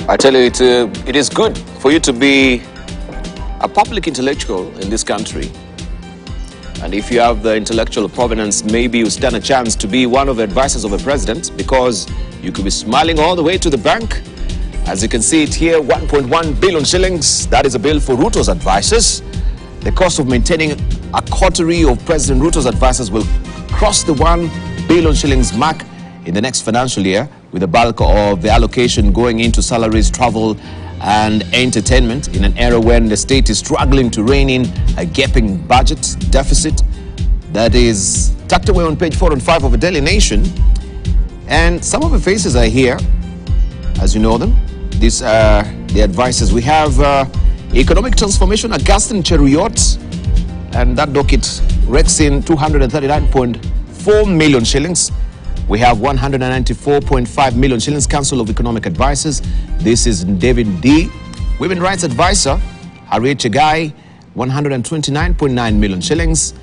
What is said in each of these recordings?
I tell you, it is good for you to be a public intellectual in this country. And if you have the intellectual provenance, maybe you stand a chance to be one of the advisors of the president, because you could be smiling all the way to the bank. As you can see it here, 1.1 billion shillings. That is a bill for Ruto's advisors. The cost of maintaining a coterie of President Ruto's advisors will cross the 1 billion shillings mark in the next financial year, with the bulk of the allocation going into salaries, travel and entertainment in an era when the state is struggling to rein in a gaping budget deficit. That is tucked away on page 4 and 5 of the Daily Nation. And some of the faces are here, as you know them. These are the advisors. We have Economic Transformation, Augustine Cheruiyot, and that docket rakes in 239.4 million shillings. We have 194.5 million shillings. Council of Economic Advisors. This is David D. Women Rights Advisor, Harriet Chegai, 129.9 million shillings.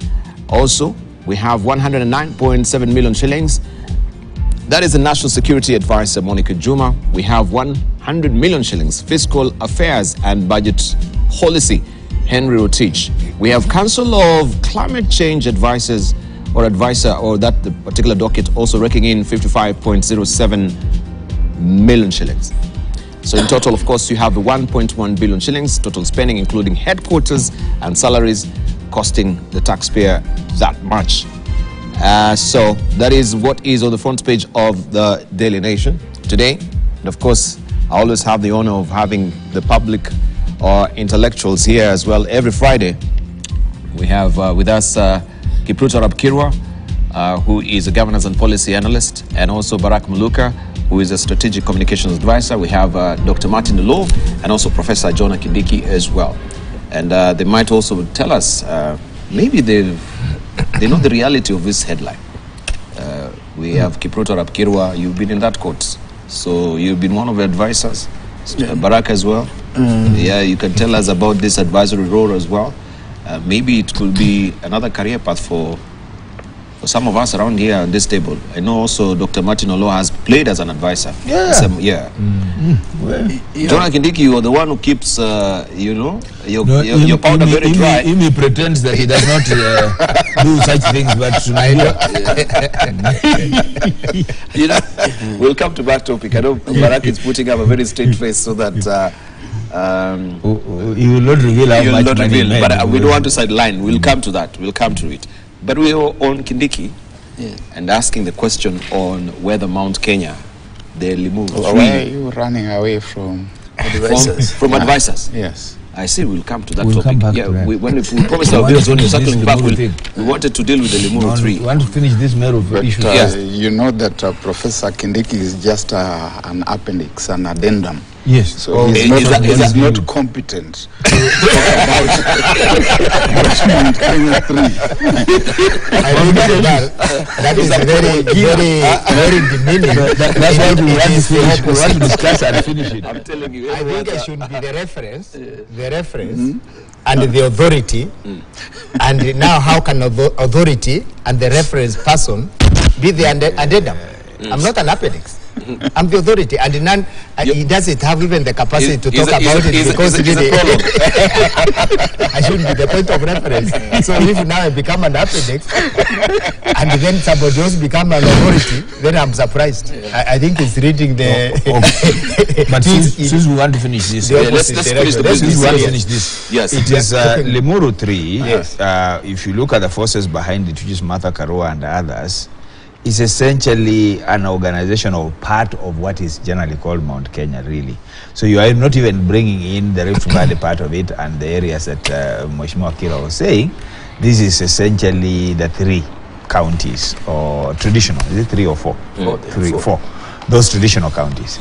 Also, we have 109.7 million shillings. That is the National Security Advisor, Monica Juma. We have 100 million shillings. Fiscal Affairs and Budget Policy, Henry Rotich. We have Council of Climate Change Advisors, or advisor, or that the particular docket also raking in 55.07 million shillings. So in total, of course, you have the 1.1 billion shillings total spending, including headquarters and salaries, costing the taxpayer that much. So that is what is on the front page of the Daily Nation today. And of course, I always have the honor of having the public or intellectuals here as well. Every Friday, we have with us Kipruto Karua, who is a governance and policy analyst, and also Barak Muluka, who is a strategic communications advisor. We have Dr. Martin Olo, and also Professor Jonah Kindiki as well. And they might also tell us, maybe they know the reality of this headline. We have Kipruto Karua. You've been in that court, so you've been one of the advisors. Yeah. Barak as well. Yeah, you can tell us about this advisory role as well. Maybe it could be another career path for some of us around here on this table. I know also Dr. Martin Olo has played as an advisor. Yeah. Well, Jonah Kindiki, you are the one who keeps, you know, your powder very dry. He pretends that he does not do such things, but you know, we'll come to that topic. I know Barak is putting up a very straight face so that you will not reveal how much money, but we don't want to sideline. We'll come to that. We'll come to it. But we are on Kindiki, and asking the question on whether Mount Kenya, the Limuru. Why are you running away from advisors? From advisors? Yes. I see we'll come to that we'll topic. Come back yeah, to that. we promised our viewers when you're circling back, we wanted to deal with the Limuru 3. We want to finish this matter of issue. You know that Professor Kindiki is just an appendix, an addendum. Yes. So he's not competent to talk about Mount Kenya 3. I think that is very demeaning. That's why we want to finish. We want to discuss and finish it. I'm telling you. I think it should be the reference, and the authority. And now how can authority and the reference person be the addendum? I'm not an appendix. I'm the authority, and none. He doesn't have even the capacity to talk about it because I shouldn't be the point of reference. So if now I become an appendix, and then somebody else become an authority, then I'm surprised. I think it's reading the. But since we want to finish this, let's finish the business. We want to finish this. Yes. It is Limuru 3. Yes. If you look at the forces behind it, which is Martha Karua and others, is essentially an organization or part of what is generally called Mount Kenya, really. So you are not even bringing in the Rift Valley part of it and the areas that Mheshimiwa Kira was saying. This is essentially the 3 counties, or traditional. Is it 3 or 4? 4. Those traditional counties.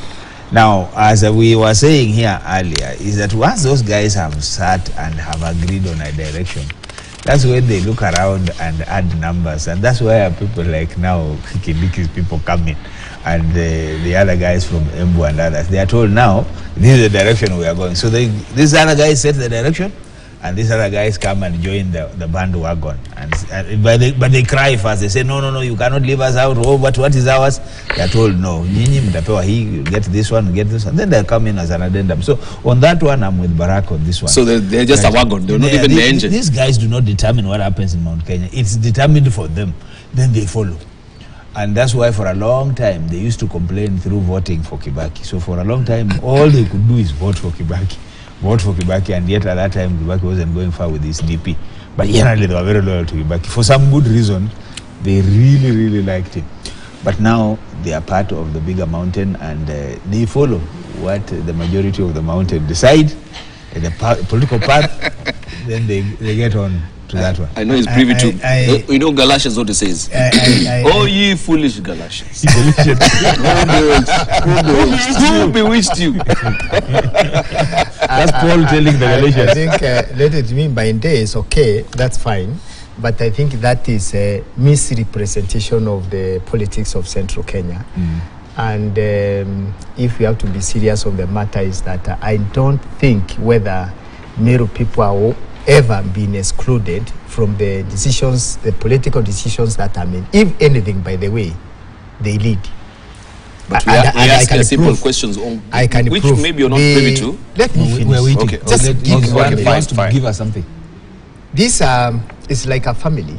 Now, as we were saying here earlier, is that once those guys have sat and have agreed on a direction, that's when they look around and add numbers, and that's where people like now Kindiki's people come in, and the other guys from Embu and others, they are told now this is the direction we are going. So these other guys set the direction, and these other guys come and join the bandwagon, but they cry first. They say, no, you cannot leave us out. Oh, but what is ours? They are told, no, you get this one, get this one. Then they come in as an addendum. So on that one, I'm with Barack on this one. So they're just a wagon. They're not even the engine. These guys do not determine what happens in Mount Kenya. It's determined for them. Then they follow. And that's why for a long time, they used to complain through voting for Kibaki. So for a long time, all they could do is vote for Kibaki. And yet at that time, Kibaki wasn't going far with his DP. But generally, they were very loyal to Kibaki. For some good reason, they really, really liked him. But now, they are part of the bigger mountain, and they follow what the majority of the mountain decide, the political path, then they get on to that one. I know he's privy to. You know, Galatians what it says. Oh, ye foolish Galatians. Who bewitched you? That's Paul telling the Galatians. I think let it mean by day is okay, that's fine. But I think that is a misrepresentation of the politics of Central Kenya. And if we have to be serious on the matter, is that I don't think whether Meru people are ever been excluded from the decisions, the political decisions that are made. If anything, by the way, they lead. But we ask simple questions on which prove maybe you're not privy to. Let me finish. We're waiting. Okay. Just give us something. This is like a family.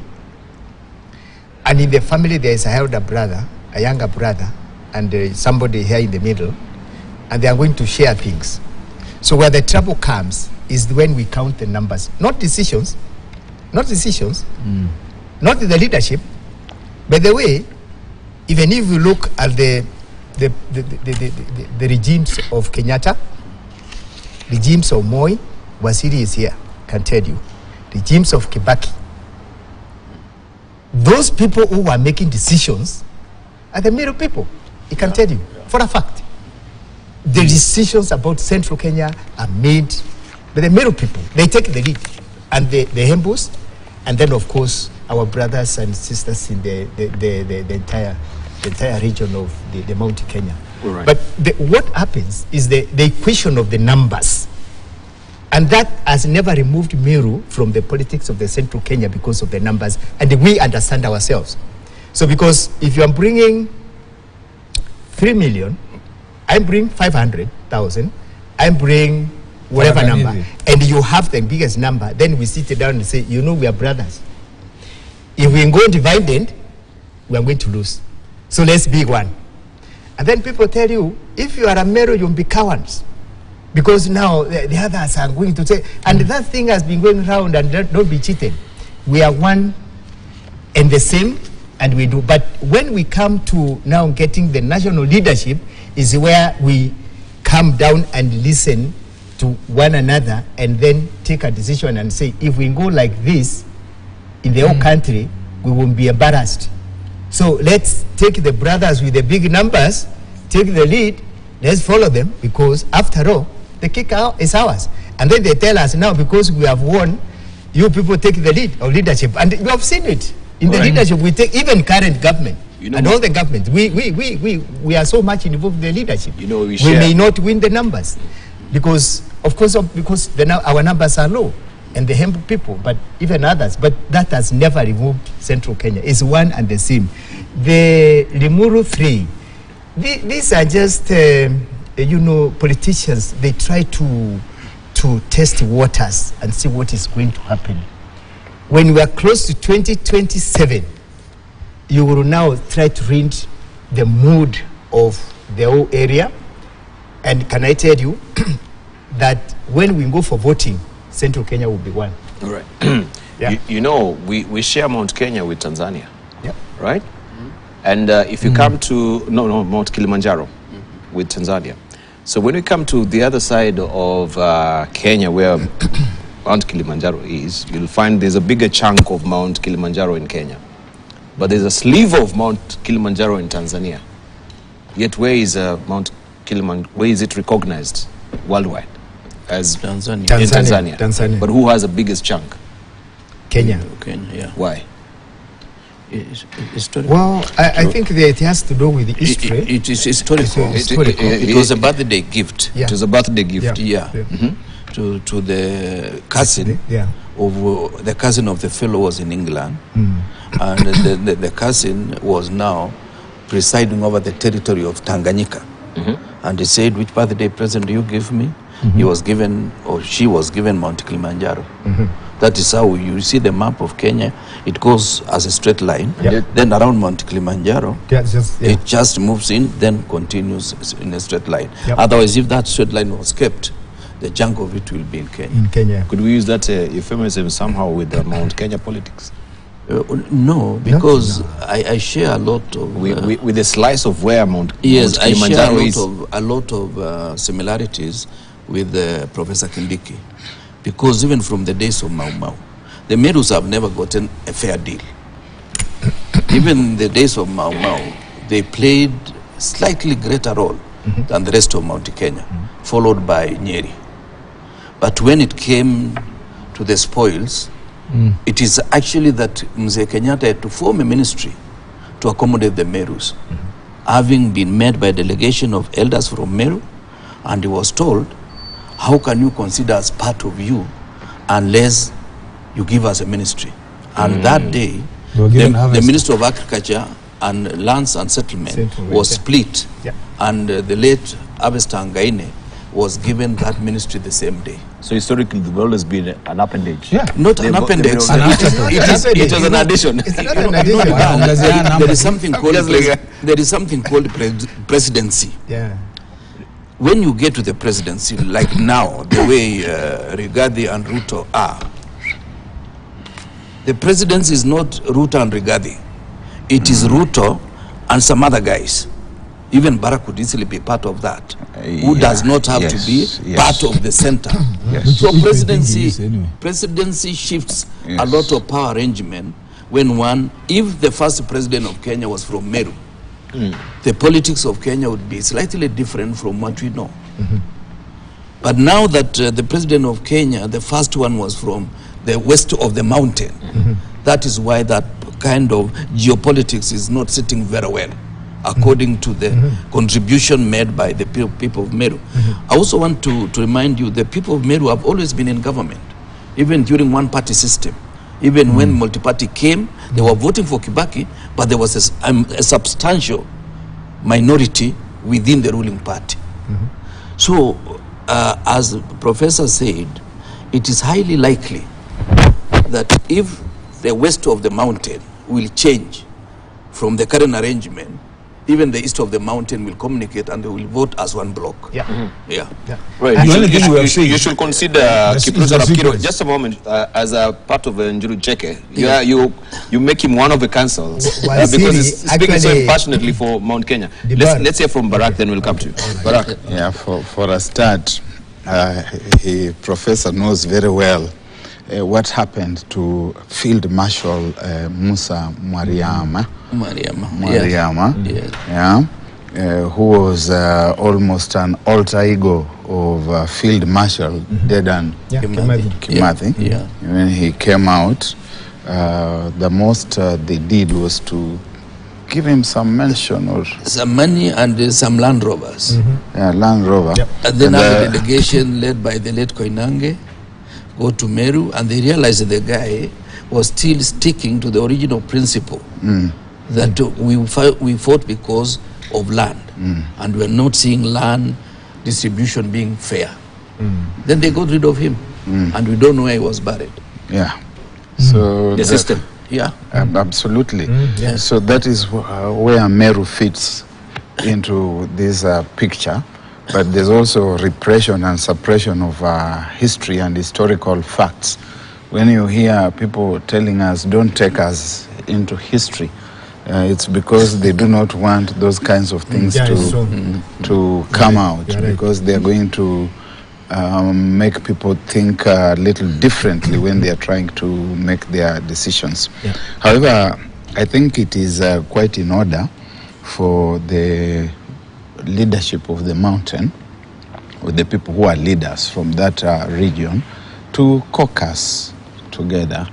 And in the family, there is a elder brother, a younger brother, and somebody here in the middle, and they are going to share things. So where the trouble comes is when we count the numbers, not decisions, not the leadership. By the way, even if you look at the regimes of Kenyatta, regimes of Moi, Wasiri is here, can tell you, regimes of Kibaki, those people who are making decisions are the Meru people. He can tell you for a fact. The decisions about Central Kenya are made by the Meru people. They take the lead, and the Hembus, and then of course our brothers and sisters in the entire region of the Mount Kenya. Right. But what happens is the equation of the numbers, and that has never removed Meru from the politics of the Central Kenya because of the numbers, and we understand ourselves. So because if you are bringing 3 million, I bring 500,000, I bring whatever number, and you have the biggest number, then we sit down and say, you know, we are brothers. If we go divided, we are going to lose. So let's be one. And then people tell you, if you are a Meru, you'll be cowards. Because now the others are going to say, and that thing has been going around, and don't be cheated. We are one and the same, and we do. But when we come to now getting the national leadership, is where we come down and listen to one another and then take a decision and say, if we go like this in the whole country, we won't be embarrassed. So let's take the brothers with the big numbers, take the lead, let's follow them, because after all, the kick out is ours. And then they tell us now, because we have won, you people take the lead of leadership. And you have seen it. In the leadership, we take even current government. You know, and all the governments, we are so much involved in the leadership. You know, we may not win the numbers because, of course, our numbers are low, and the Hembu people, but even others. But that has never removed Central Kenya. It's one and the same. The Limuru 3, these are just politicians. They try to test waters and see what is going to happen. When we are close to 2027. You will now try to read the mood of the whole area. And can I tell you that when we go for voting, Central Kenya will be one. All right. Yeah. You know, we share Mount Kenya with Tanzania. Yep. Right? And if you come to, Mount Kilimanjaro with Tanzania. So when we come to the other side of Kenya, where Mount Kilimanjaro is, you'll find there's a bigger chunk of Mount Kilimanjaro in Kenya. But there's a sliver of Mount Kilimanjaro in Tanzania. Yet where is Mount Kilimanjaro? Where is it recognized worldwide? As Tanzania. In Tanzania. But who has the biggest chunk? Kenya. Kenya, yeah. Why? Well, I think that it has to do with the history. It is historical. It was a birthday gift. Yeah. It was a birthday gift. Yeah. to the cousin of the cousin of the fellow was in England, and the cousin was now presiding over the territory of Tanganyika, and he said, "Which birthday present do you give me?" He was given, or she was given, Mount Kilimanjaro. That is how you see the map of Kenya. It goes as a straight line. Then around Mount Kilimanjaro, it just moves in, then continues in a straight line. Otherwise, if that straight line was kept, the chunk of it will be in Kenya. Could we use that euphemism somehow with the Mount Kenya politics? No, because I share a lot of... with a slice of where Mount Yes, Mount Kilimanjaro I share a lot of similarities with Professor Kindiki. Because even from the days of Mau Mau, the Merus have never gotten a fair deal. Even in the days of Mau Mau, they played slightly greater role than the rest of Mount Kenya, followed by Nyeri. But when it came to the spoils, it is actually that Mzee Kenyatta had to form a ministry to accommodate the Merus, having been met by a delegation of elders from Meru, and he was told, how can you consider us part of you unless you give us a ministry? And that day, the Minister of Agriculture and Lands and Settlement was split, and the late Abesta Ngaine was given that ministry the same day. So historically, the world has been an appendage. Not an appendage. It was an addition. There is something called presidency. When you get to the presidency, like now, the way Rigathi and Ruto are, the presidency is not Ruto and Rigathi. It is Ruto and some other guys. Even Barack could easily be part of that, who does not have to be part of the center. So presidency shifts a lot of power arrangement when if the first president of Kenya was from Meru, the politics of Kenya would be slightly different from what we know. But now that the president of Kenya, the first one was from the west of the mountain, that is why that kind of geopolitics is not sitting very well, according to the contribution made by the people of Meru. I also want to remind you, the people of Meru have always been in government, even during one-party system. Even when multi-party came, they were voting for Kibaki, but there was a substantial minority within the ruling party. So, as the professor said, it is highly likely that if the west of the mountain will change from the current arrangement, even the east of the mountain will communicate and they will vote as one block. Right. You should consider Kipruto Rapkiro, just a moment, as a part of Njuru Cheke. You make him one of the councils because he's speaking so passionately for Mount Kenya. Let's hear from Barack, then we'll come to you. Barack. Yeah, for a start, Professor knows very well what happened to Field Marshal Musa Mwariama, who was almost an alter ego of Field Marshal Dedan Kimathi. When he came out, the most they did was to give him some mention or some money and some Land Rovers. Land Rover. And then a delegation led by the late Koinange go to Meru, and they realized that the guy was still sticking to the original principle that we fought because of land, and we're not seeing land distribution being fair. Then they got rid of him, and we don't know where he was buried. So the system. Absolutely. So that is where Meru fits into this picture. But there's also repression and suppression of history and historical facts. When you hear people telling us, don't take us into history, it's because they do not want those kinds of things to come out, because they're going to make people think a little differently when they're trying to make their decisions. However, I think it is quite in order for the leadership of the mountain, or the people who are leaders from that region, to caucus together,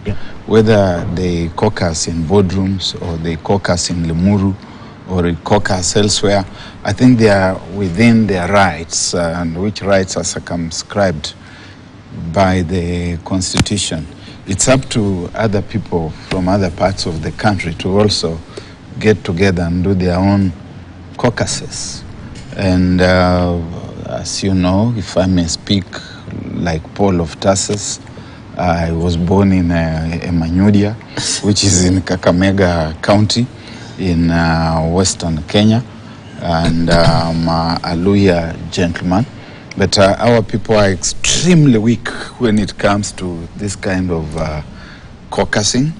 whether they caucus in boardrooms or they caucus in Limuru or they caucus elsewhere. I think they are within their rights, and which rights are circumscribed by the Constitution. It's up to other people from other parts of the country to also get together and do their own caucuses. And as you know, if I may speak like Paul of Tarsus, I was born in Emanyudia, which is in Kakamega County in Western Kenya, and I'm a Luhya gentleman. But our people are extremely weak when it comes to this kind of caucusing.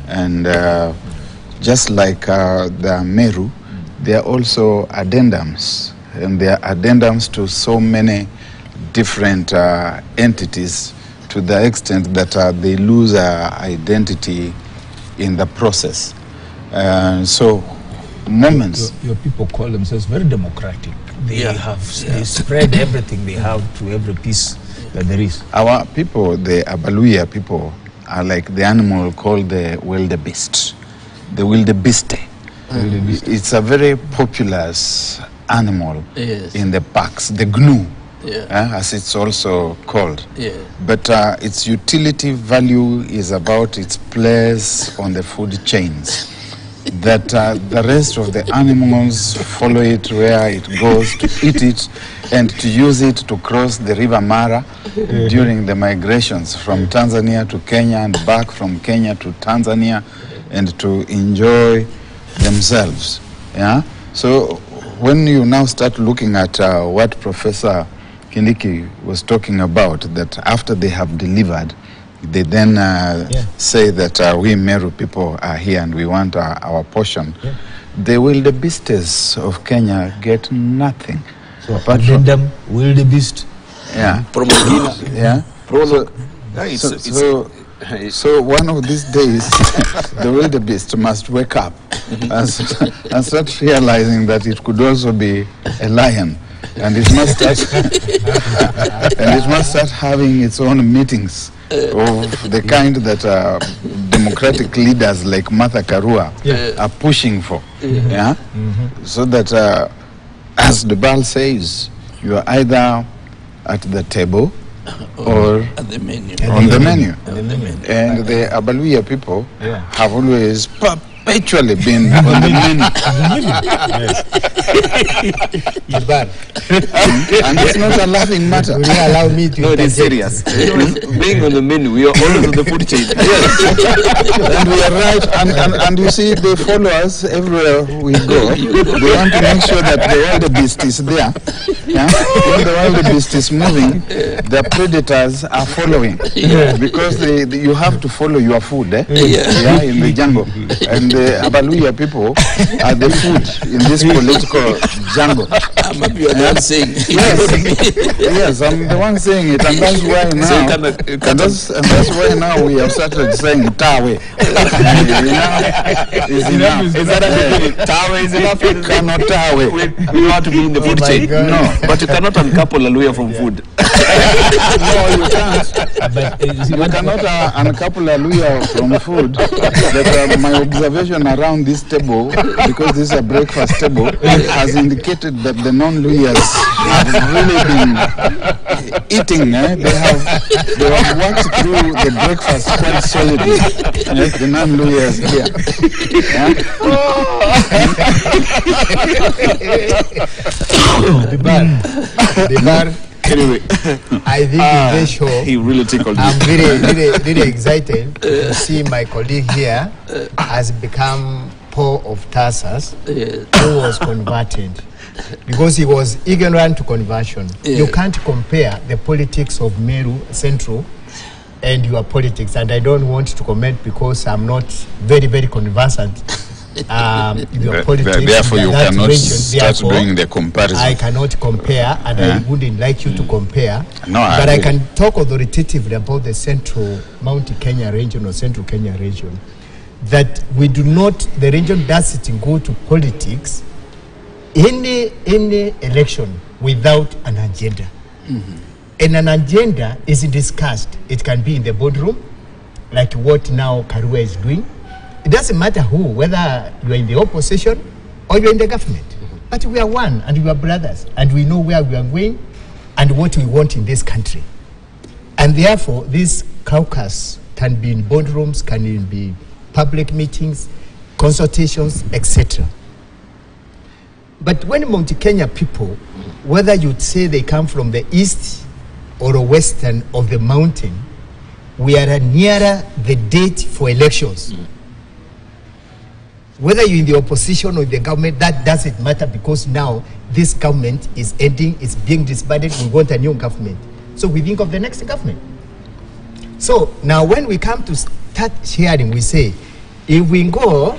And just like the Meru, there are also addendums. And there are addendums to so many different entities, to the extent that they lose identity in the process. So moments. Your people call themselves very democratic. They they spread everything they have to every piece that there is. Our people, the Abaluya people, are like the animal called the wildebeest. The wildebeest. It's a very populous animal in the parks, the gnu, as it's also called. But its utility value is about its place on the food chains. That the rest of the animals follow it where it goes to eat it and to use it to cross the river Mara during the migrations from Tanzania to Kenya and back from Kenya to Tanzania, and to enjoy themselves. So when you now start looking at what Professor Kindiki was talking about, that after they have delivered, they then say that we Meru people are here and we want our portion. The wildebeests of Kenya get nothing. So apart from them, wildebeest. So one of these days, the wildebeest must wake up and start realizing that it could also be a lion. And it must start having its own meetings of the kind that democratic leaders like Martha Karua are pushing for. So that, as the Bible says, you are either at the table or at the menu. On the menu. And the Abaluya people have always perpetually been on the menu. And it's not a laughing matter. Will you allow me to? No, it is serious. Being on the menu, we are always on the food chain. And we are right. And you see, they follow us everywhere we go. They want to make sure that the wildebeest is there. When the wildebeest is moving, the predators are following. Because you have to follow your food in the jungle. And the Abaluya people are the food in this political jungle. I'm happy you're not saying. Yes, I'm the one saying it, and that's why now. And that's why now we have started saying Tawe. Is enough. Is that Tawe is enough? Cannot Tawe. We want to be in the food chain. No, but you cannot uncouple Aluya from food. No, you can't. You cannot uncouple Aluya from food. But my observation around this table, because this is a breakfast table, has indicated that the non-Luyas have really been eating. They have worked through the breakfast quite solidly. The non-Luyas here. The bar. Anyway, I think in this show, he really tickled me. I'm really excited to see my colleague here has become Paul of Tarsus, who was converted. Because he was ignorant to conversion. You can't compare the politics of Meru Central and your politics. And I don't want to comment because I'm not very conversant your politics. Therefore, you cannot start doing the comparison. I cannot compare, and I wouldn't like you to compare. No, but I can talk authoritatively about the Central Mount Kenya region or Central Kenya region. That we do not, the region doesn't go to politics any election without an agenda. And an agenda is discussed. It can be in the boardroom, like what now Karua is doing. It doesn't matter who, whether you are in the opposition or you are in the government. But we are one, and we are brothers, and we know where we are going and what we want in this country. And therefore, this caucus can be in boardrooms, can be public meetings, consultations, etc. But when Mount Kenya people, whether you'd say they come from the east or western of the mountain, we are nearer the date for elections. Whether you're in the opposition or the government, that doesn't matter, because now this government is ending, it's being disbanded, we want a new government. So we think of the next government. So now when we come to start sharing, we say, if we go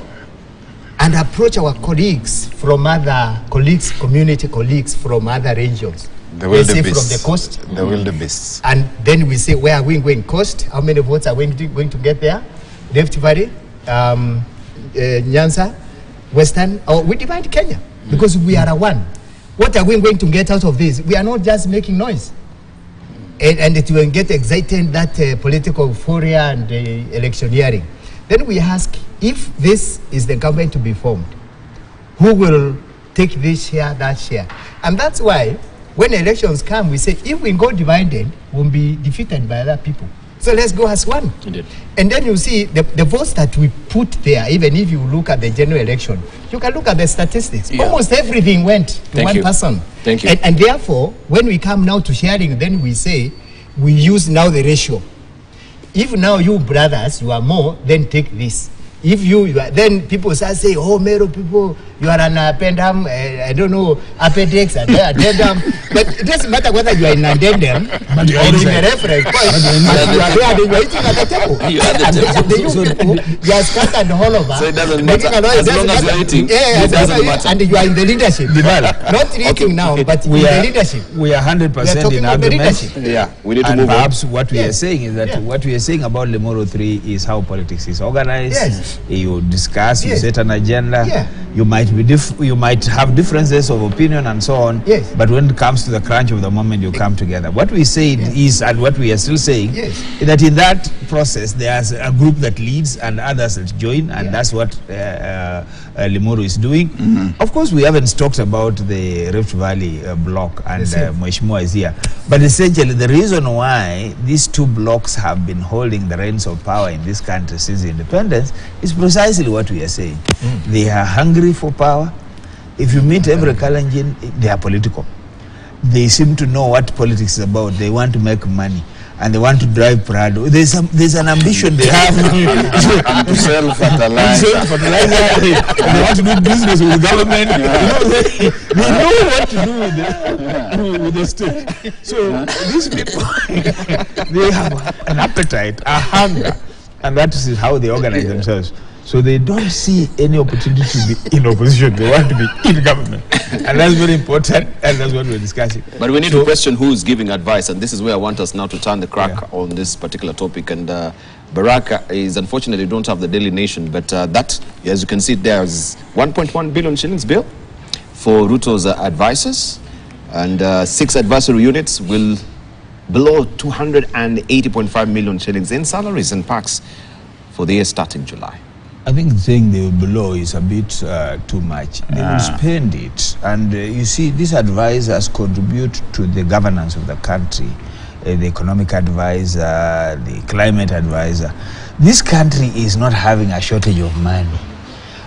and approach our colleagues from other colleagues, community colleagues from other regions, we say from the coast, the wildebeests, and then we say, where are we going? Coast, how many votes are we going to get there? Rift Valley, Nyanza, Western, or we divide Kenya, because we are one. What are we going to get out of this? We are not just making noise. And it will get excited, that political euphoria and electioneering. Then we ask, if this is the government to be formed, who will take this share, that share? And that's why when elections come, we say, if we go divided, we'll be defeated by other people. So let's go as one. Indeed. And then you see the votes that we put there, even if you look at the general election, you can look at the statistics. Yeah. Almost everything went to one person. Thank you. And therefore, when we come now to sharing, then we say, we use now the ratio. If now you brothers, you are more, then take this. If you are, then people start saying, oh, Meru people, you are an appendum, I don't know, appendix, addendum. But it doesn't matter whether you are in addendum or in the reference point. You are there, you are eating at the table. You are at the table. You are scattered all over. So it doesn't matter. As long as you are eating, it doesn't matter. And you are in the leadership. Not eating now, but in the leadership. We are 100% in agreement. Yeah, we need to and move perhaps on. What we are saying is that what we are saying about Limuru 3 is how politics is organized. Yes. You discuss, you set an agenda. Yeah. You might have differences of opinion and so on. Yes. But when it comes to the crunch of the moment, you come together. What we said is, and what we are still saying, is that in that process, there's a group that leads and others that join, and that's what Limuru is doing. Of course, we haven't talked about the Rift Valley block, and Mheshimiwa is here. But essentially, the reason why these two blocks have been holding the reins of power in this country since independence is precisely what we are saying. They are hungry for power. If you meet every Kalenjin, they are political. They seem to know what politics is about. They want to make money, and they want to drive Prado. There's an ambition they have to sell fertilizer. They want to do business with the government. They know what to do with the state. So these people, they have an appetite, a hunger, and that is how they organize themselves. So they don't see any opportunity to be in opposition. They want to be in government. And that's very important, and that's what we're discussing. But we need to question who is giving advice, and this is where I want us now to turn the crack on this particular topic. And Baraka is, unfortunately, don't have the Daily Nation, but that, as you can see, there's 1.1 billion shillings bill for Ruto's advisors, and 6 advisory units will below 280.5 million shillings in salaries and packs for the year starting July. I think saying they will below is a bit too much. They will spend it. And you see, these advisors contribute to the governance of the country. The economic advisor, the climate advisor. This country is not having a shortage of money.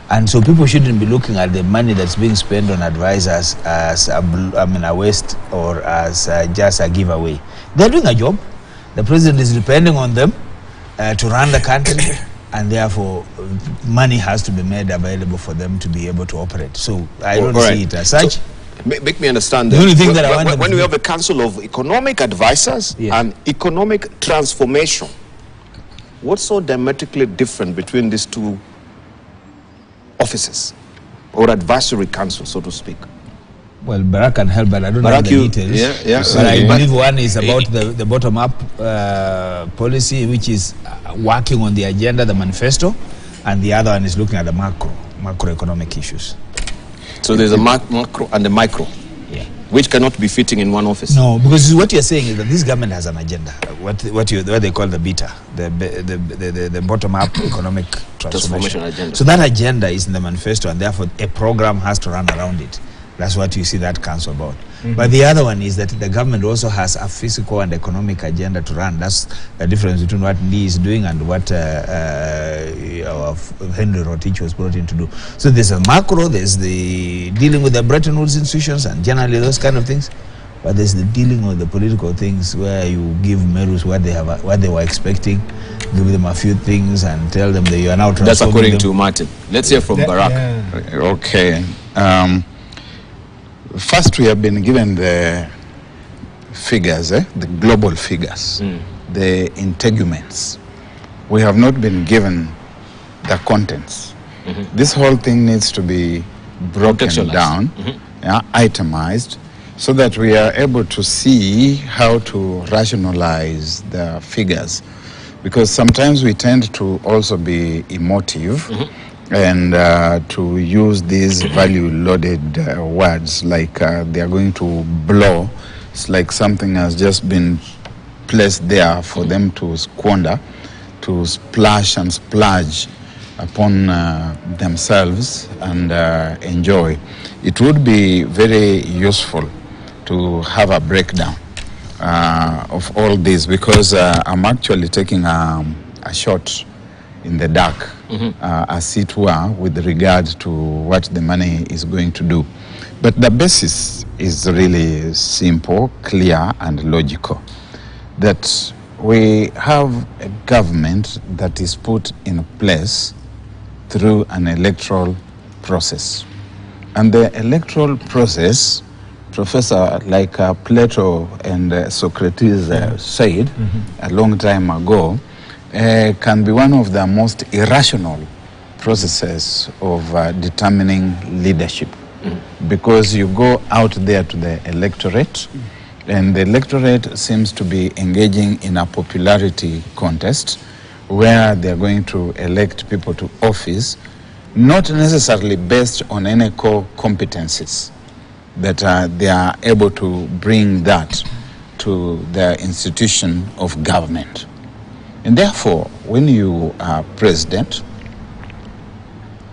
And so people shouldn't be looking at the money that's being spent on advisors as a waste or as just a giveaway. They're doing a job. The president is depending on them to run the country. And therefore, money has to be made available for them to be able to operate. So I don't see it as such. So, make me understand that. The only thing that I want when we have a council of economic advisors and economic transformation, what's so diametrically different between these two offices or advisory councils, so to speak? Well, Barak can help, but I don't know the details. But I believe one is about the bottom-up policy, which is working on the agenda, the manifesto, and the other one is looking at the macroeconomic issues. So there's a macro and a micro, which cannot be fitting in one office. No, because what you're saying is that this government has an agenda, what they call the BETA, the bottom-up economic transformation agenda. So that agenda is in the manifesto, and therefore a program has to run around it. That's what you see that council about. But the other one is that the government also has a physical and economic agenda to run. That's the difference between what Lee is doing and what Henry Rotich was brought in to do. So there's a macro, there's the dealing with the Bretton Woods institutions and generally those kind of things. But there's the dealing with the political things where you give Merus what they were expecting, give them a few things and tell them that you are now transforming That's according them. to Martin. Let's hear from Barack. Yeah. Okay. First, we have been given the figures, the global figures, the integuments. We have not been given the contents. This whole thing needs to be broken down, itemized, so that we are able to see how to rationalize the figures. Because sometimes we tend to also be emotive and to use these value-loaded words like they are going to blow. It's like something has just been placed there for them to squander, to splash and splurge upon themselves and enjoy. It would be very useful to have a breakdown of all this, because I'm actually taking a shot in the dark, as it were, with regard to what the money is going to do. But the basis is really simple, clear, and logical. That we have a government that is put in place through an electoral process. And the electoral process, Professor, like Plato and Socrates said a long time ago, can be one of the most irrational processes of determining leadership. Because you go out there to the electorate, and the electorate seems to be engaging in a popularity contest where they're going to elect people to office, not necessarily based on any core competencies, that they are able to bring that to the institution of government. And therefore, when you are president,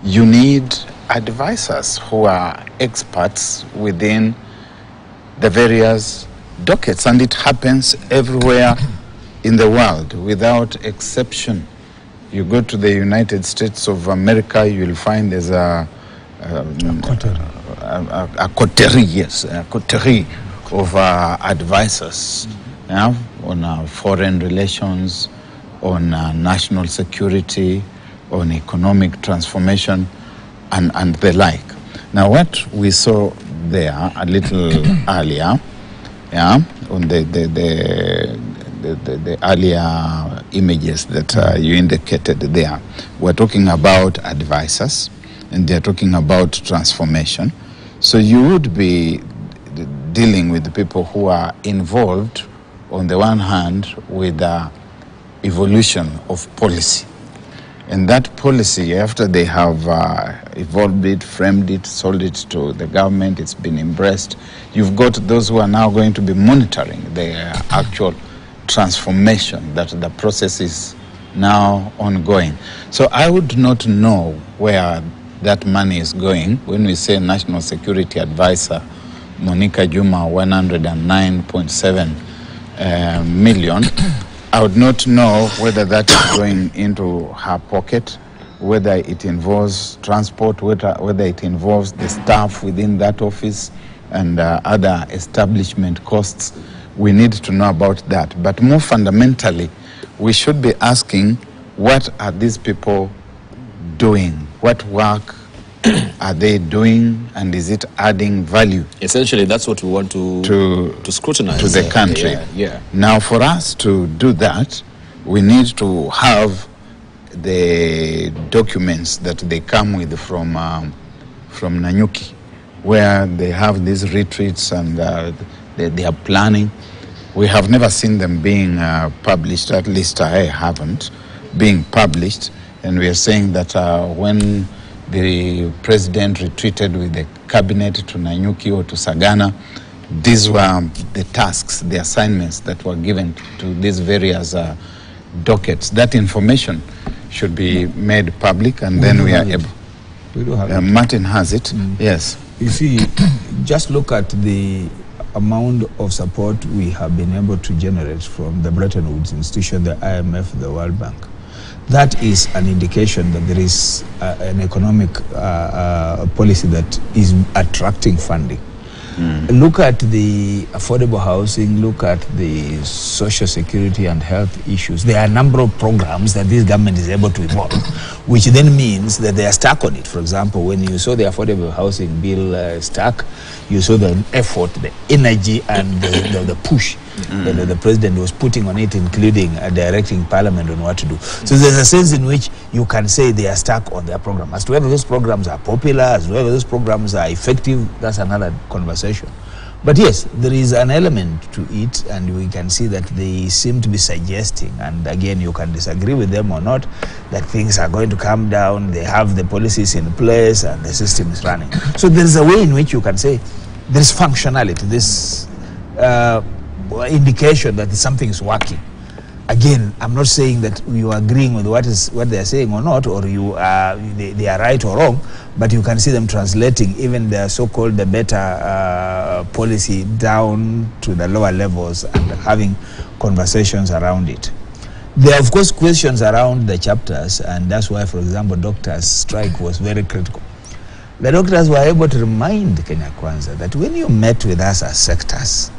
you need advisors who are experts within the various dockets. And it happens everywhere in the world, without exception. You go to the United States of America, you'll find there's a coterie of advisors on foreign relations, on national security, on economic transformation, and the like. Now, what we saw there a little earlier, on the earlier images that you indicated there, we're talking about advisors, and they're talking about transformation. So you would be dealing with the people who are involved, on the one hand, with the evolution of policy. And that policy, after they have evolved it, framed it, sold it to the government, it's been embraced, you've got those who are now going to be monitoring the actual transformation, that the process is now ongoing. So I would not know where that money is going. When we say National Security Advisor, Monica Juma, 109.7 million, I would not know whether that is going into her pocket, whether it involves transport, whether it involves the staff within that office and other establishment costs. We need to know about that. But more fundamentally, we should be asking, what are these people doing? What work are they doing, and is it adding value? Essentially, that's what we want to scrutinize. To the country. Yeah. Now, for us to do that, we need to have the documents that they come with from Nanyuki, where they have these retreats and they are planning. We have never seen them being published, at least I haven't, being published. And we are saying that when the president retreated with the cabinet to Nanyuki or to Sagana, these were the tasks, the assignments that were given to these various dockets. That information should be made public, and then we are able. We do have it. Martin has it. Yes. You see, just look at the amount of support we have been able to generate from the Bretton Woods institution, the IMF, the World Bank. That is an indication that there is an economic policy that is attracting funding. Look at the affordable housing, look at the social security and health issues. There are a number of programs that this government is able to evolve, which then means that they are stuck on it. For example, when you saw the affordable housing bill stuck, you saw the effort, the energy and the push that the president was putting on it, including directing parliament on what to do. So there's a sense in which you can say they are stuck on their program. As to whether those programs are popular, as to whether those programs are effective, that's another conversation. But yes, there is an element to it, and we can see that they seem to be suggesting, and again, you can disagree with them or not, that things are going to come down, they have the policies in place, and the system is running. So there is a way in which you can say there is functionality, this indication that something is working. Again, I'm not saying that you are agreeing with what they are saying or not, or they are right or wrong, but you can see them translating even the so-called the better policy down to the lower levels and having conversations around it. There are, of course, questions around the chapters, and that's why, for example, doctors' strike was very critical. The doctors were able to remind Kenya Kwanza that when you met with us as sectors,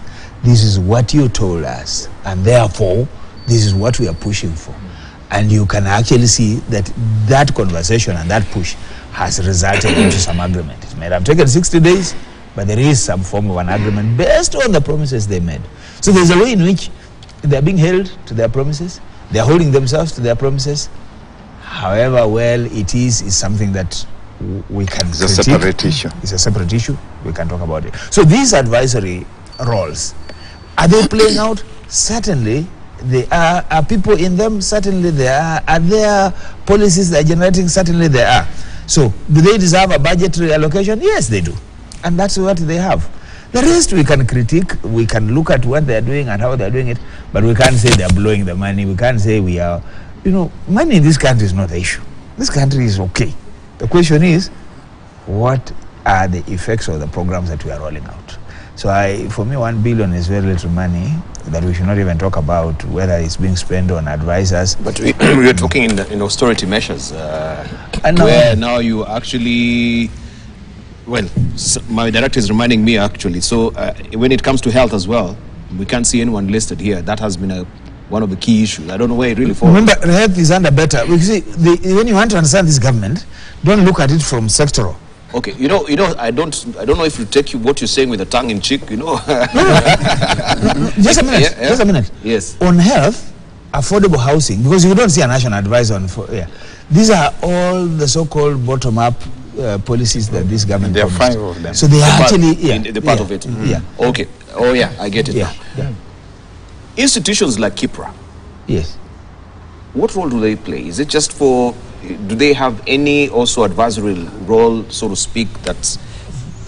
this is what you told us, and therefore, this is what we are pushing for. And you can actually see that that conversation and that push has resulted into some agreement. It may have taken 60 days, but there is some form of an agreement based on the promises they made. So there's a way in which they're being held to their promises, they're holding themselves to their promises. However well it is something that we can critique. It's a separate issue. It's a separate issue. We can talk about it. So these advisory roles, are they playing out? Certainly. They are people in them? Certainly they are. Are there policies that are generating? Certainly they are. So do they deserve a budgetary allocation? Yes, they do. And that's what they have. The rest we can critique. We can look at what they're doing and how they're doing it, but we can't say they're blowing the money. We can't say we are, money in this country is not the issue. This country is okay. The question is, what are the effects of the programs that we are rolling out? So for me, 1 billion is very little money that we should not even talk about whether it's being spent on advisors. But we are talking in austerity measures, where now you actually, well, my director is reminding me actually, so when it comes to health as well, we can't see anyone listed here. That has been one of the key issues. I don't know where it really falls. Remember, health is under better. Because see, when you want to understand this government, don't look at it from sectoral. Okay, I don't know if you take what you're saying with a tongue in cheek, No. Just a minute. Yeah. Just a minute. Yes. On health, affordable housing, because you don't see a national advisor on. These are all the so-called bottom-up policies that this government. There are 5 of them. So they are actually the part of it. Yeah. Okay. Oh yeah, I get it. Yeah. Institutions like Kipra. Yes. What role do they play? Is it just for? Do they have any also advisory role, so to speak, that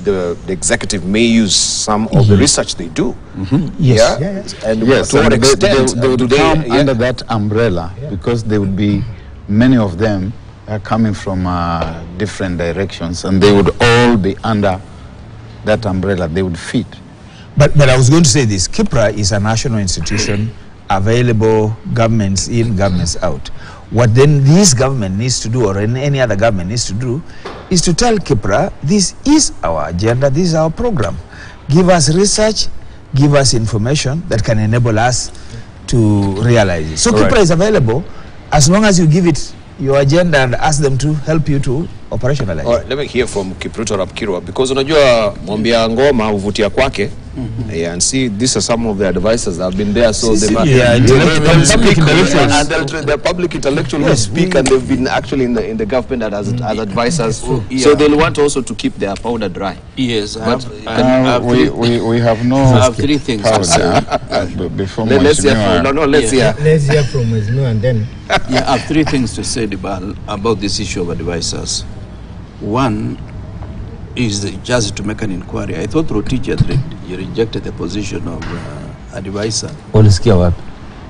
the executive may use some of the research they do? Yes. Yeah? And yes, to what extent they would come under that umbrella, because there would be many of them are coming from different directions, and they would all be under that umbrella. They would fit. But I was going to say this. Kipra is a national institution, available, governments in, governments out. What then this government needs to do, or any other government needs to do, is to tell Kipra, this is our agenda, this is our program. Give us research, give us information that can enable us to realize it. So Kipra is available as long as you give it your agenda and ask them to help you to operationalize. All right, let me hear from Kipruto Rapkirwa, because unajua mwambia ngoma uvutia kwake. Yeah, and see, these are some of the advisors that have been there, so the public intellectual will speak, and they've been actually in the government as advisors, so they'll want also to keep their powder dry. Yes, we have no. I have 3 things to say. Before let's hear from Mheshimiwa and then. Yeah, I have 3 things to say about this issue of advisors. One is just to make an inquiry. I thought Rotich had rejected the position of advisor. Ulisikia wapi?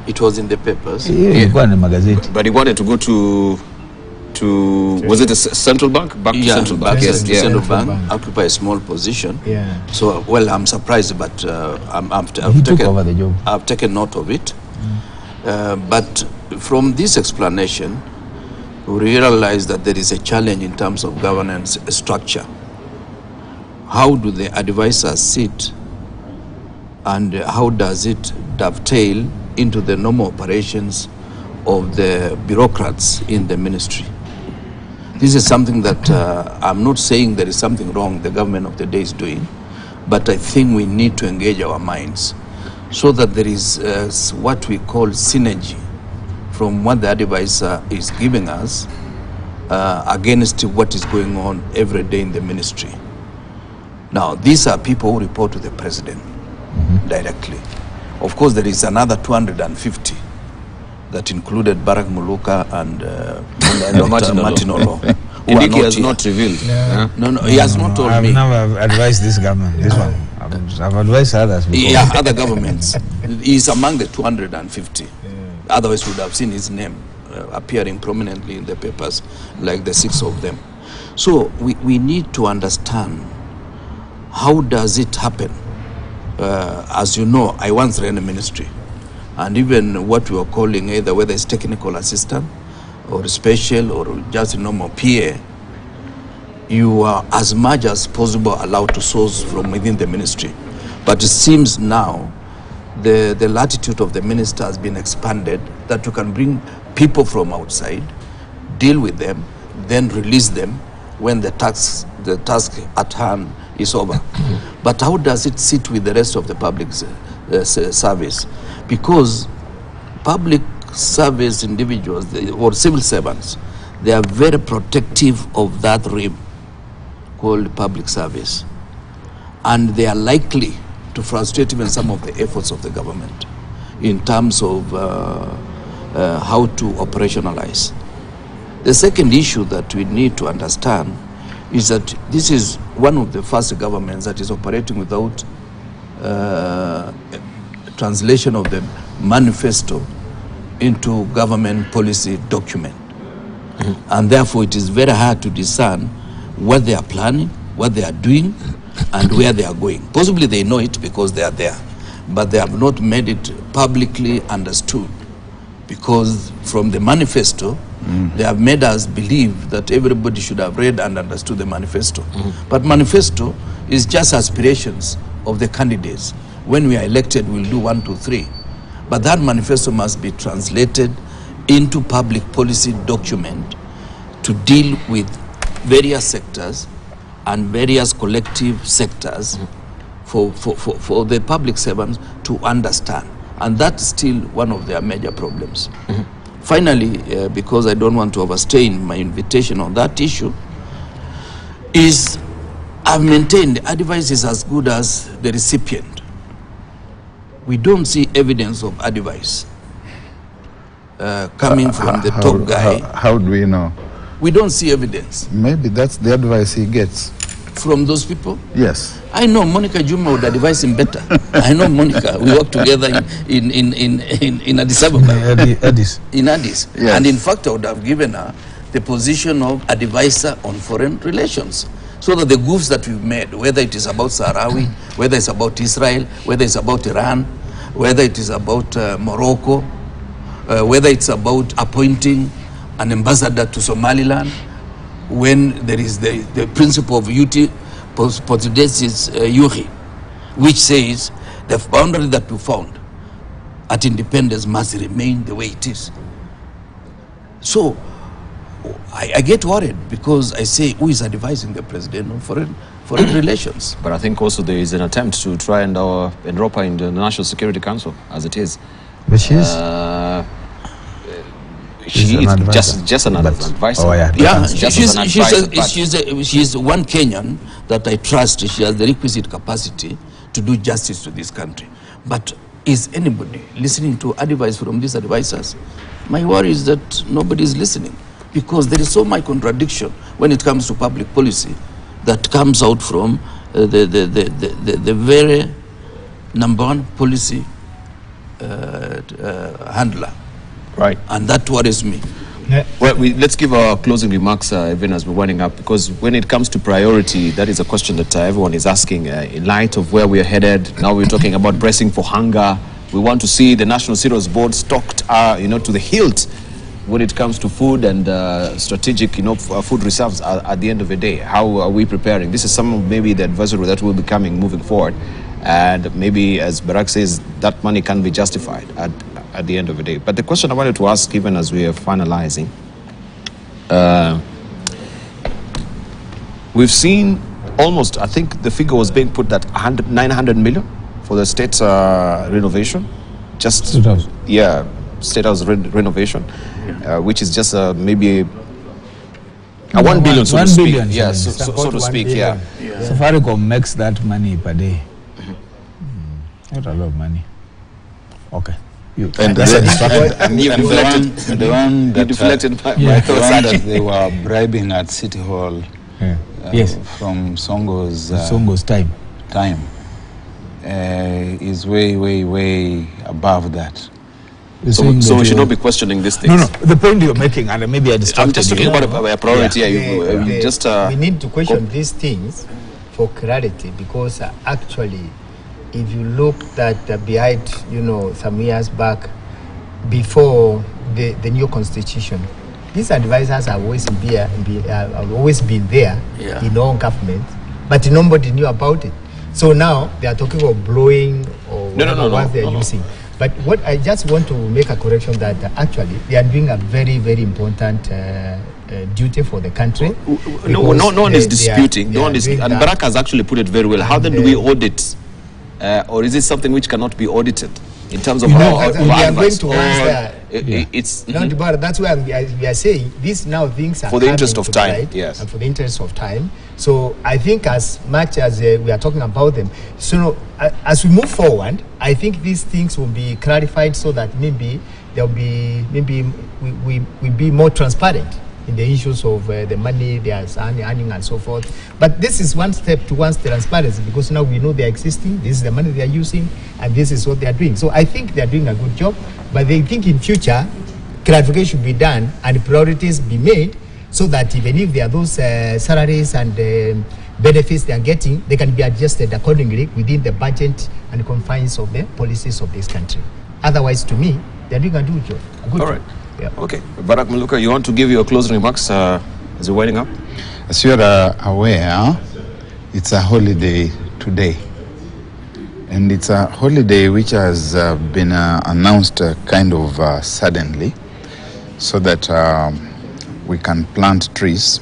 It was in the papers. Ilikuwa ni magazeti. But he wanted to go to to, was it a central bank? Back to central bank, yes. Central Bank. bank, occupy a small position. Yeah. So, well, I'm surprised, but I've taken note of it. But from this explanation, we realize that there is a challenge in terms of governance structure. How do the advisors sit, and how does it dovetail into the normal operations of the bureaucrats in the ministry? This is something that I'm not saying there is something wrong the government of the day is doing, but I think we need to engage our minds so that there is what we call synergy from what the advisor is giving us against what is going on every day in the ministry. Now, these are people who report to the president directly. Of course, there is another 250 that included Barack Muluka and Martin Olo. Indiki has not revealed. No, he has not told me. I've never advised this government, this one. I've advised others before. Yeah, other governments. He's among the 250. Otherwise, we would have seen his name appearing prominently in the papers, like the 6 of them. So we need to understand, how does it happen? As you know, I once ran a ministry, and even what we are calling, either whether it's technical assistant or special or just a normal PA, you are as much as possible allowed to source from within the ministry. But it seems now the latitude of the minister has been expanded, that you can bring people from outside, deal with them, then release them when the task at hand is over. But how does it sit with the rest of the public service? Because public service individuals or civil servants, they are very protective of that rim called public service, and they are likely to frustrate even some of the efforts of the government in terms of how to operationalize. The second issue that we need to understand is that this is one of the first governments that is operating without translation of the manifesto into government policy document. And therefore it is very hard to discern what they are planning, what they are doing, and where they are going. Possibly they know it because they are there, but they have not made it publicly understood, because from the manifesto, they have made us believe that everybody should have read and understood the manifesto. But manifesto is just aspirations of the candidates. When we are elected, we'll do 1, 2, 3. But that manifesto must be translated into public policy document to deal with various sectors and various collective sectors for the public servants to understand. And that's still one of their major problems. Finally, because I don't want to overstay in my invitation on that issue, is I've maintained the advice is as good as the recipient. We don't see evidence of advice coming from the top guy. How do we know? We don't see evidence. Maybe that's the advice he gets. From those people? Yes. I know Monica Juma would advise him better. I know Monica. We work together in Addis Ababa. In Addis. Yes. And in fact, I would have given her the position of advisor on foreign relations, so that the goofs that we've made, whether it is about Sahrawi, whether it's about Israel, whether it's about Iran, whether it is about Morocco, whether it's about appointing an ambassador to Somaliland, when there is the principle of uti potestas iure, which says the boundary that we found at independence must remain the way it is. So I get worried, because I say, who is advising the president on foreign relations? But I think also there is an attempt to try and enrope her in the National Security Council, as it is. But she is? She is just another advisor. Oh, yeah. Yeah, she's she's one Kenyan that I trust. She has the requisite capacity to do justice to this country. But is anybody listening to advice from these advisors? My worry is that nobody is listening, because there is so much contradiction when it comes to public policy that comes out from the very number one policy handler. Right. And that worries me. Well, let's give our closing remarks, even as we're winding up, because when it comes to priority, that is a question that everyone is asking. In light of where we are headed, now we're talking about bracing for hunger. We want to see the National Cereals Board stocked, to the hilt when it comes to food and strategic, food reserves at the end of the day. How are we preparing? This is some of maybe the advisory that will be coming moving forward. And maybe, as Barak says, that money can be justified at the end of the day. But the question I wanted to ask, even as we are finalizing, we've seen almost, I think the figure was being put that 900 million for the state renovation. Just, State House. Yeah, State House renovation, which is just maybe a 1 billion, so to speak. Billion, yeah, so to speak, yeah. Safaricom makes that money per day. Not a lot of money. Okay. The one that they were bribing at City Hall, yes, from Songo's time is way above that. So we should not be questioning these things. No. The point you're making, and maybe I distracted. I'm just talking about a priority. We need to question these things for clarity, because actually, if you look at behind, some years back, before the new constitution, these advisors have always been there in all government, but nobody knew about it. So now they are talking about blowing or what they are using. But what I just want to make a correction that actually they are doing a very, very important duty for the country. No one is disputing. And Barak has actually put it very well. How then do we audit? Or is it something which cannot be audited in terms of how we are going to answer? That's why we are saying these now things are for the interest of time. Yes, and for the interest of time. So I think as much as we are talking about them, so as we move forward, I think these things will be clarified so that maybe there'll be we be more transparent in the issues of the money they are earning and so forth. But this is one step towards transparency, because now we know they are existing, this is the money they are using, and this is what they are doing. So I think they are doing a good job, but they think in future clarification should be done and priorities be made, so that even if there are those salaries and benefits they are getting, they can be adjusted accordingly within the budget and confines of the policies of this country. Otherwise, to me, they are doing a good job. All right. Yeah. Okay. Barak Maluka, you want to give your closing remarks as you're winding up? As you are aware, it's a holiday today. And it's a holiday which has been announced kind of suddenly, so that we can plant trees,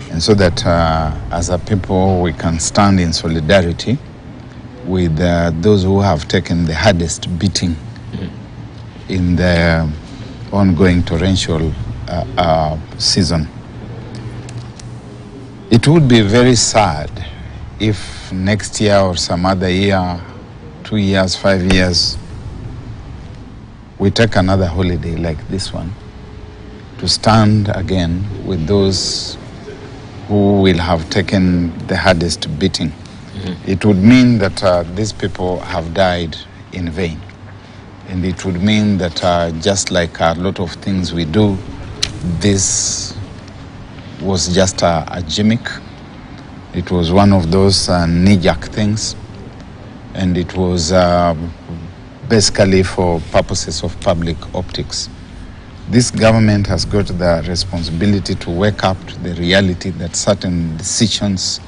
and so that as a people we can stand in solidarity with those who have taken the hardest beating in the ongoing torrential season. It would be very sad if next year or some other year, 2 years, 5 years, we take another holiday like this one to stand again with those who will have taken the hardest beating. It would mean that these people have died in vain. And it would mean that just like a lot of things we do, this was just a gimmick. It was one of those knee-jerk things. And it was basically for purposes of public optics. This government has got the responsibility to wake up to the reality that certain decisions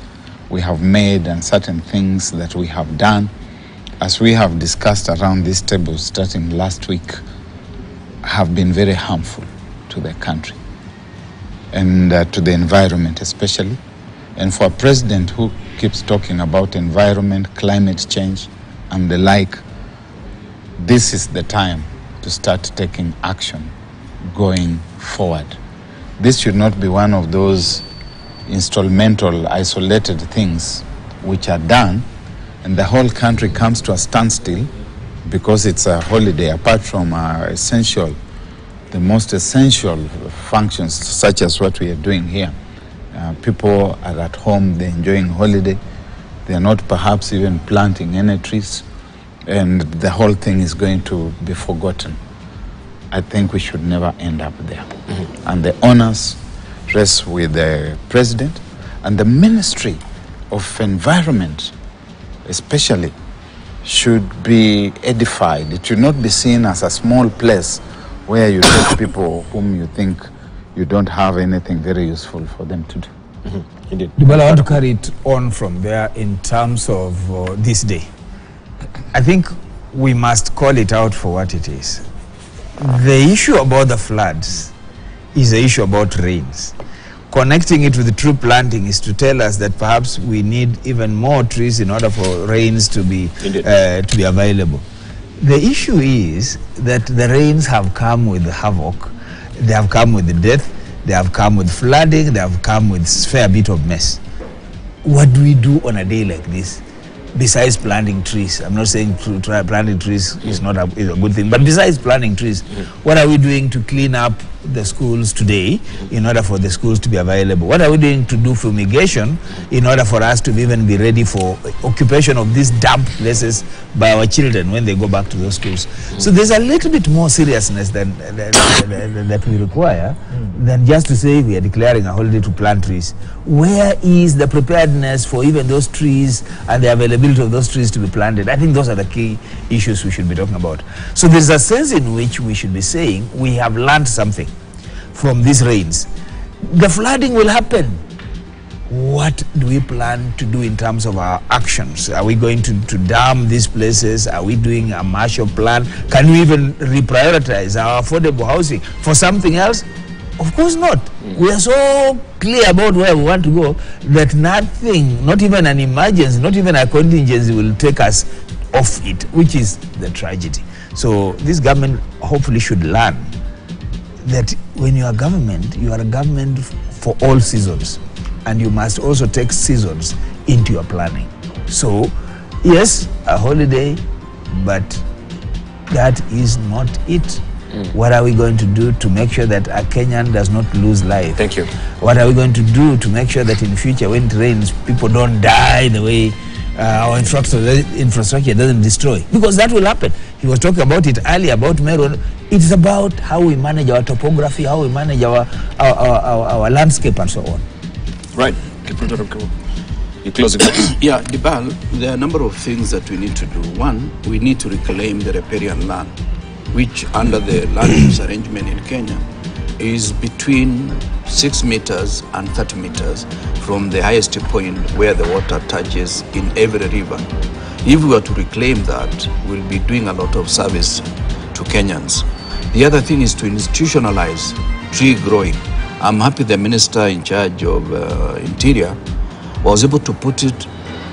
we have made and certain things that we have done, as we have discussed around this table starting last week, have been very harmful to the country and to the environment especially. And for a president who keeps talking about environment, climate change, and the like, this is the time to start taking action going forward. This should not be one of those instrumental, isolated things which are done and the whole country comes to a standstill because it's a holiday, apart from the most essential functions such as what we are doing here. People are at home, they're enjoying holiday, they're not perhaps even planting any trees, and the whole thing is going to be forgotten. I think we should never end up there. And the honors rest with the president and the Ministry of Environment, especially, should be edified. It should not be seen as a small place where you take people whom you think you don't have anything very useful for them to do. Indeed. Well, I want to carry it on from there in terms of this day. I think we must call it out for what it is. The issue about the floods is the issue about rains. Connecting it with the tree planting is to tell us that perhaps we need even more trees in order for rains to be available. The issue is that the rains have come with havoc, they have come with the death, they have come with flooding, they have come with a fair bit of mess. What do we do on a day like this besides planting trees? I'm not saying planting trees is not a good thing, but besides planting trees, what are we doing to clean up the schools today in order for the schools to be available? What are we doing to do fumigation in order for us to even be ready for occupation of these damp places by our children when they go back to those schools? So there's a little bit more seriousness that we require than just to say we are declaring a holiday to plant trees. Where is the preparedness for even those trees and the availability of those trees to be planted? I think those are the key issues we should be talking about. So there's a sense in which we should be saying we have learned something from these rains. The flooding will happen. What do we plan to do in terms of our actions? Are we going to dam these places? Are we doing a Marshall Plan? Can we even reprioritize our affordable housing for something else? Of course not. We are so clear about where we want to go that nothing, not even an emergency, not even a contingency will take us off it, which is the tragedy. So this government hopefully should learn that when you are a government for all seasons, and you must also take seasons into your planning. So yes, a holiday, but that is not it. What are we going to do to make sure that a Kenyan does not lose life? Thank you. What are we going to do to make sure that in future when it rains, people don't die the way our infrastructure doesn't destroy? Because that will happen. He was talking about it earlier, about Meru. It's about how we manage our topography, how we manage our landscape and so on. Right. You close it. Yeah, Dibal, there are a number of things that we need to do. One, we need to reclaim the riparian land, which under the land use arrangement in Kenya is between 6 meters and 30 meters from the highest point where the water touches in every river. If we were to reclaim that, we'll be doing a lot of service to Kenyans. The other thing is to institutionalize tree growing. I'm happy the minister in charge of Interior was able to put it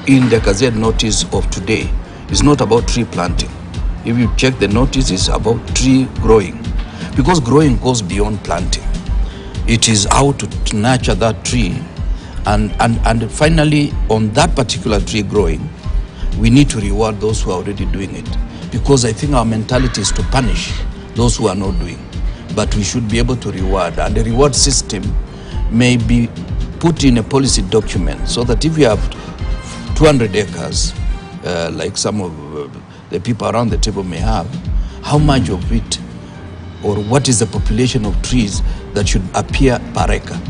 in the Gazette notice of today. It's not about tree planting. If you check the notice, it's about tree growing. Because growing goes beyond planting. It is how to nurture that tree. And finally, on that particular tree growing, we need to reward those who are already doing it. Because I think our mentality is to punish those who are not doing. But we should be able to reward. And the reward system may be put in a policy document so that if you have 200 acres, like some of the people around the table may have, how much of it or what is the population of trees that should appear per acre?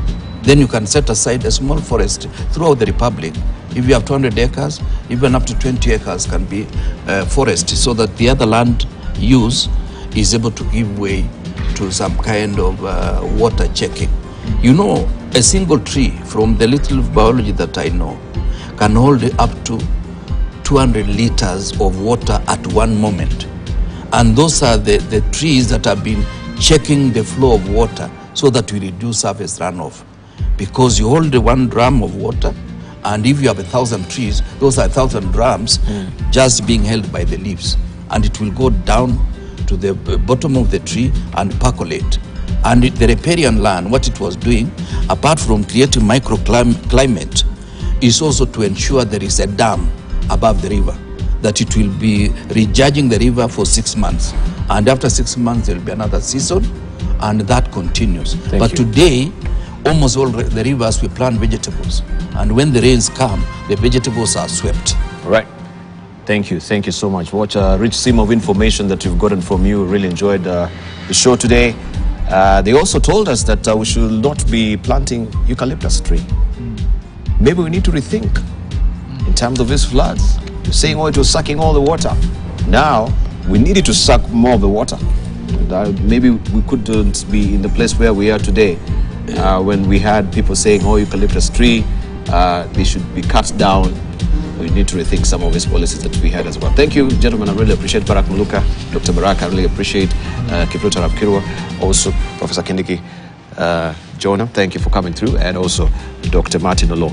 Then you can set aside a small forest throughout the republic. If you have 200 acres, even up to 20 acres can be forest, so that the other land use is able to give way to some kind of water checking. You know, a single tree, from the little biology that I know, can hold up to 200 liters of water at one moment. And those are the trees that have been checking the flow of water so that we reduce surface runoff. Because you hold the 1 drum of water, and if you have 1,000 trees, those are 1,000 drums just being held by the leaves. And it will go down to the bottom of the tree and percolate. And the riparian land, what it was doing, apart from creating microclimate, is also to ensure there is a dam above the river, that it will be recharging the river for 6 months. And after 6 months, there will be another season, and that continues. But today, almost all the rivers, we plant vegetables. And when the rains come, the vegetables are swept. Right. Thank you so much. What a rich seam of information that we've gotten from you. Really enjoyed the show today. They also told us that we should not be planting eucalyptus tree. Maybe we need to rethink in terms of these floods. You're saying, oh, it was sucking all the water. Now, we needed to suck more of the water. Maybe we couldn't be in the place where we are today when we had people saying, oh, eucalyptus tree, they should be cut down. We need to rethink some of these policies that we had as well. Thank you, gentlemen. I really appreciate Barak Muluka, Dr. Barak. I really appreciate Kipruto Karua, also Professor Kindiki Jonah. Thank you for coming through, and also Dr. Martin Olo.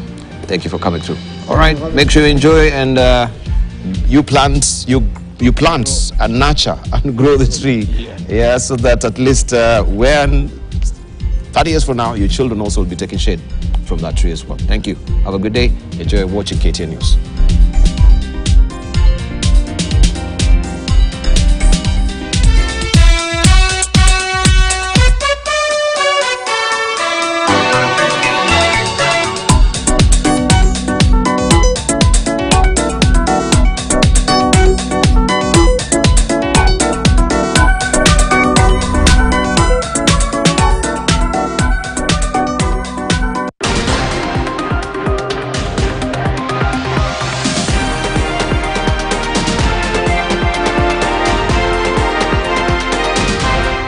Thank you for coming through. All right, make sure you enjoy, and you plant and nurture and grow the tree. Yeah, so that at least when 30 years from now, your children also will be taking shade from that tree as well. Thank you. Have a good day. Enjoy watching KTN News.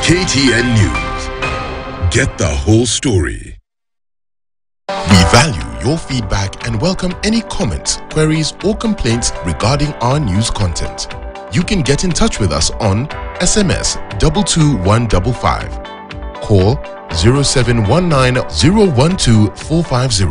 KTN News. Get the whole story. We value your feedback and welcome any comments, queries, or complaints regarding our news content. You can get in touch with us on SMS 22155, call 0719 012 450,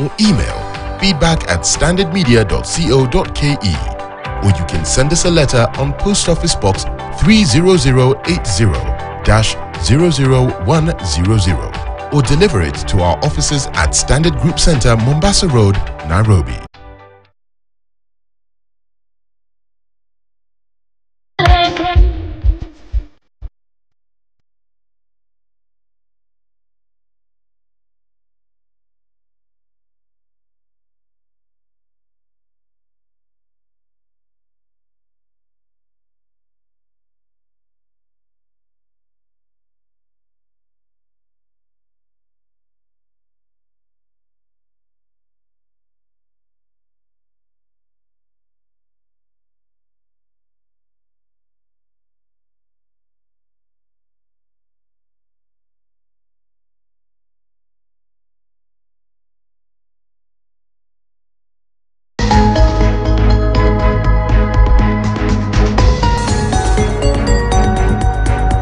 or email feedback@standardmedia.co.ke, or you can send us a letter on Post Office Box 30080-00100, or deliver it to our offices at Standard Group Center, Mombasa Road, Nairobi.